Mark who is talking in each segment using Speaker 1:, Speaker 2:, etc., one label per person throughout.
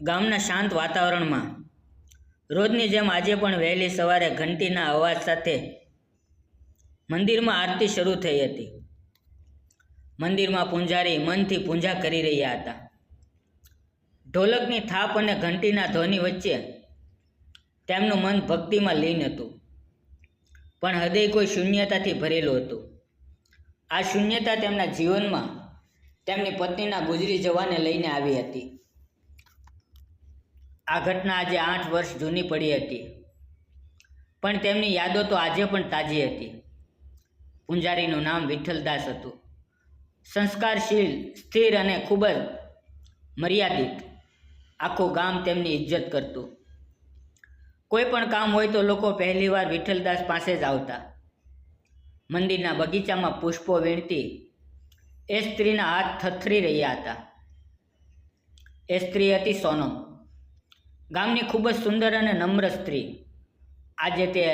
Speaker 1: ગામના શાંત વાતાવરણમાં રોજની જેમ આજે પણ વહેલી સવારે ઘંટીના અવાજ સાથે મંદિરમાં આરતી શરૂ થઈ હતી. મંદિરમાં પૂંજારી મનથી પૂજા કરી રહ્યા હતા. ઢોલકની થાપ અને ઘંટીના ધ્વનિ વચ્ચે તેમનું મન ભક્તિમાં લીન હતું, પણ હૃદય કોઈ શૂન્યતાથી ભરેલું હતું. આ શૂન્યતા તેમના જીવનમાં તેમની પત્નીના ગુજરી જવાને લઈને આવી હતી. આ ઘટના આજે 8 વર્ષ જૂની પડી હતી, પણ તેમની યાદો તો આજે પણ તાજી હતી. પૂંજારીનું નામ વિઠ્ઠલદાસ હતું. સંસ્કારશીલ, સ્થિર અને ખૂબ જ મર્યાદિત. આખું ગામ તેમની ઇજ્જત કરતું. કોઈ પણ કામ હોય તો લોકો પહેલીવાર વિઠ્ઠલદાસ પાસે જ આવતા. મંદિરના બગીચામાં પુષ્પો વીણતી એ સ્ત્રીના હાથ થથરી રહ્યા હતા. એ સ્ત્રી હતી સોનમ. ગામની ખૂબ જ સુંદર અને નમ્ર સ્ત્રી. આજે તે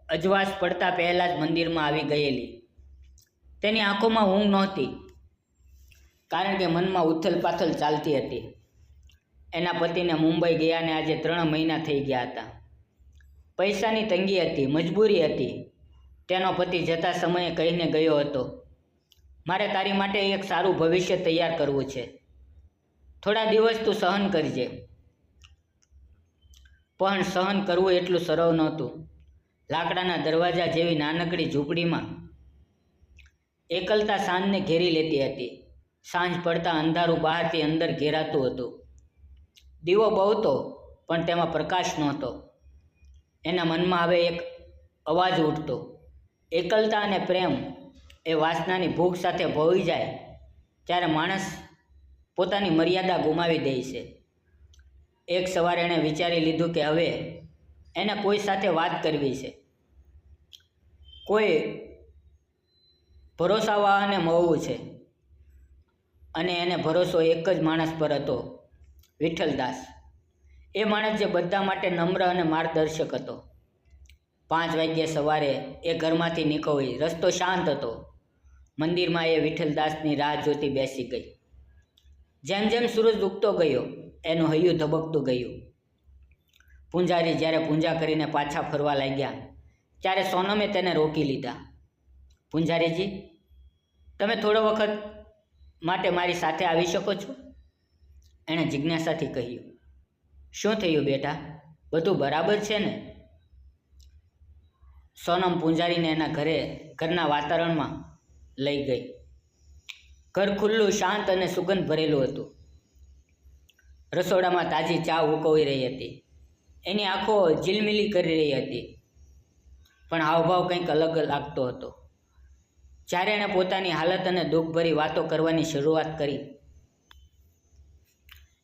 Speaker 1: અજવાસ પડતા પહેલાં જ મંદિરમાં આવી ગયેલી. તેની આંખોમાં ઊંઘ નહોતી, કારણ કે મનમાં ઉથલ-પાથલ ચાલતી હતી. એના પતિને મુંબઈ ગયાને આજે 3 મહિના થઈ ગયા હતા. પૈસાની તંગી હતી, મજબૂરી હતી. તેનો પતિ જતા સમયે કહીને ગયો હતો, મારે તારી માટે એક સારું ભવિષ્ય તૈયાર કરવું છે. થોડા દિવસ તું સહન કરજે. પણ સહન કરવું એટલું સરળ નહોતું. લાકડાના દરવાજા જેવી નાનકડી ઝૂંપડીમાં એકલતા સાંજને ઘેરી લેતી હતી. સાંજ પડતા અંધારું બહારથી અંદર ઘેરાતું હતું. દીવો બળતો, પણ તેમાં પ્રકાશ નહોતો. એના મનમાં હવે એક અવાજ ઉઠતો, એકલતા અને પ્રેમ એ વાસનાની ભૂખ સાથે ભળી જાય ત્યારે માણસ પોતાની મર્યાદા ગુમાવી દે છે. એક સવારે એણે વિચારી લીધું કે હવે એને કોઈ સાથે વાત કરવી છે. કોઈ ભરોસાવાળાને મળવું છે. અને એને ભરોસો એક જ માણસ પર હતો, વિઠ્ઠલદાસ. એ માણસ જે બધા માટે નમ્ર અને માર્ગદર્શક હતો. 5 વાગ્યે સવારે એ ઘરમાંથી નીકળી. રસ્તો શાંત હતો. મંદિરમાં એ વિઠ્ઠલદાસની રાહ જોતી બેસી ગઈ. જેમ જેમ સૂરજ ઉગતો ગયો, એનું હૈયું ધબકતું ગયું. પૂંજારી જ્યારે પૂજા કરીને પાછા ફરવા લાગ્યા ત્યારે સોનમે તેને રોકી લીધા. પૂંજારીજી, તમે થોડો વખત માટે મારી સાથે આવી શકો છો? એણે જિજ્ઞાસાથી કહ્યું. શું થયું બેટા, બધું બરાબર છે ને? સોનમ પૂંજારીને એના ઘરના વાતાવરણમાં લઈ ગઈ. ઘર ખુલ્લું, શાંત અને સુગંધ ભરેલું હતું. રસોડામાં તાજી ચા ઉકળી રહી હતી. એની આંખો ઝીલમિલી કરી રહી હતી, પણ હાવભાવ કંઈક અલગ લાગતો હતો. જ્યારે એણે પોતાની હાલત અને દુઃખભરી વાતો કરવાની શરૂઆત કરી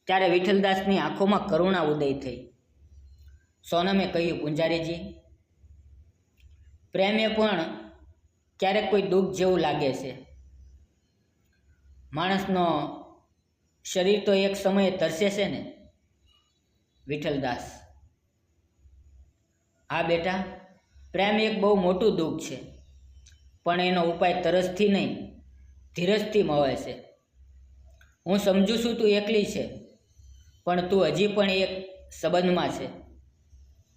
Speaker 1: ત્યારે વિઠ્ઠલદાસની આંખોમાં કરુણા ઉદય થઈ. સોનમે કહ્યું, પૂંજારીજી, પ્રેમ એ પણ ક્યારેક કોઈ દુઃખ જેવું લાગે છે. માણસનો શરીર તો એક સમયે તરસે છે ને? વિઠ્ઠલદાસ: હા બેટા, પ્રેમ એક બહુ મોટું દુઃખ છે, પણ એનો ઉપાય તરસથી નહીં, ધીરજથી મળે છે. હું સમજુ છું તું એકલી છે, પણ તું હજી પણ એક સંબંધમાં છે.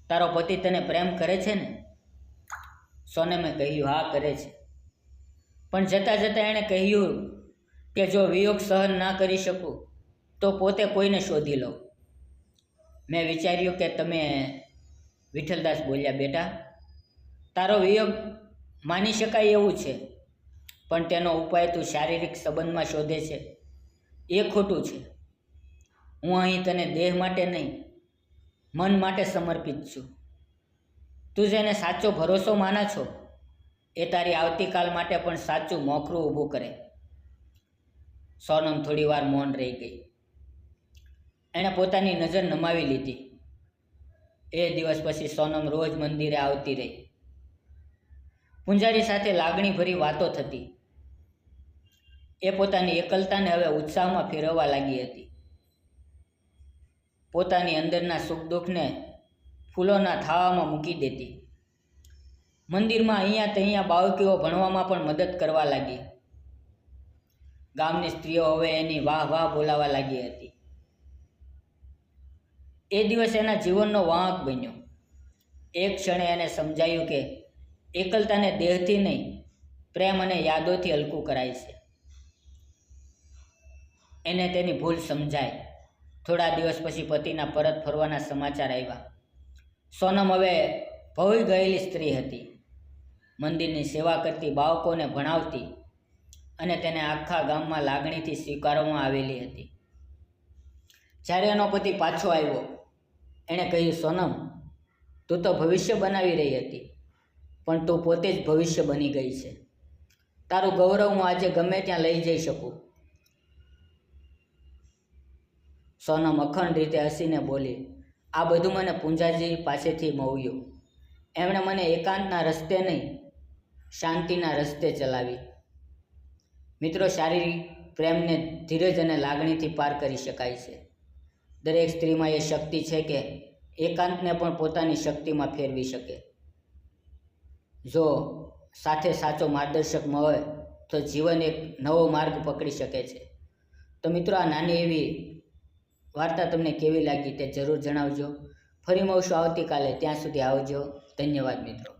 Speaker 1: તારો પતિ તને પ્રેમ કરે છે ને? સોનમે કહ્યું, હા કરે છે. પણ જતાં જતાં એણે કહ્યું કે જો વિયોગ સહન ના કરી શકું તો પોતે કોઈને શોધી લઉં. મેં વિચાર્યું કે તમે... વિઠ્ઠલદાસ બોલ્યા, બેટા, તારો વિયોગ માની શકાય એવું છે, પણ તેનો ઉપાય તું શારીરિક સંબંધમાં શોધે છે એ ખોટું છે. હું અહીં તને દેહ માટે નહીં, મન માટે સમર્પિત છું. તું જેને સાચો ભરોસો માના છો એ તારી આવતીકાલ માટે પણ સાચું મોખરું ઊભું કરે. સોનમ થોડી વાર મૌન રહી ગઈ. એણે પોતાની નજર નમાવી લીધી. એ દિવસ પછી સોનમ રોજ મંદિરે આવતી રહી. પૂંજારી સાથે લાગણીભરી વાતો થતી. એ પોતાની એકલતાને હવે ઉત્સાહમાં ફેરવવા લાગી હતી. પોતાની અંદરના સુખ દુઃખને ફૂલોના થાવામાં મૂકી દેતી. મંદિરમાં અહીંયા તહીંયા બાળકીઓ ભણવામાં પણ મદદ કરવા લાગી. ગામની સ્ત્રીઓ હવે એની વાહ વાહ બોલાવા લાગી હતી. એ દિવસ એના જીવનનો વાંક બન્યો. એક ક્ષણે એને સમજાયું કે એકલતાને દેહથી નહીં, પ્રેમ અને યાદોથી હલકું કરાય છે. એને તેની ભૂલ સમજાય. થોડા દિવસ પછી પતિના પરત ફરવાના સમાચાર આવ્યા. સોનમ હવે ભવી ગયેલી સ્ત્રી હતી. મંદિરની સેવા કરતી, બાળકોને ભણાવતી અને તેને આખા ગામમાં લાગણીથી સ્વીકારવામાં આવેલી હતી. જ્યારે એનો પતિ પાછો આવ્યો, એણે કહ્યું, સોનમ, તું તો ભવિષ્ય બનાવી રહી હતી, પણ તું પોતે જ ભવિષ્ય બની ગઈ છે. તારું ગૌરવ હું આજે ગમે ત્યાં લઈ જઈ શકું. સોનમ અખંડ રીતે હસીને બોલી, આ બધું મને પૂંજાજી પાસેથી મળ્યું. એમણે મને એકાંતના રસ્તે નહીં, શાંતિના રસ્તે ચલાવી. મિત્રો, શારીરિક પ્રેમને ધીરજ અને લાગણીથી પાર કરી શકાય છે. દરેક સ્ત્રીમાં એ શક્તિ છે કે એકાંતને પણ પોતાની શક્તિમાં ફેરવી શકે. જો સાથે સાચો માર્ગદર્શક મળે તો જીવન એક નવો માર્ગ પકડી શકે છે. તો મિત્રો, આ નાની એવી વાર્તા તમને કેવી લાગી તે જરૂર જણાવજો. ફરી મળશું આવતીકાલે. ત્યાં સુધી આવજો. ધન્યવાદ મિત્રો.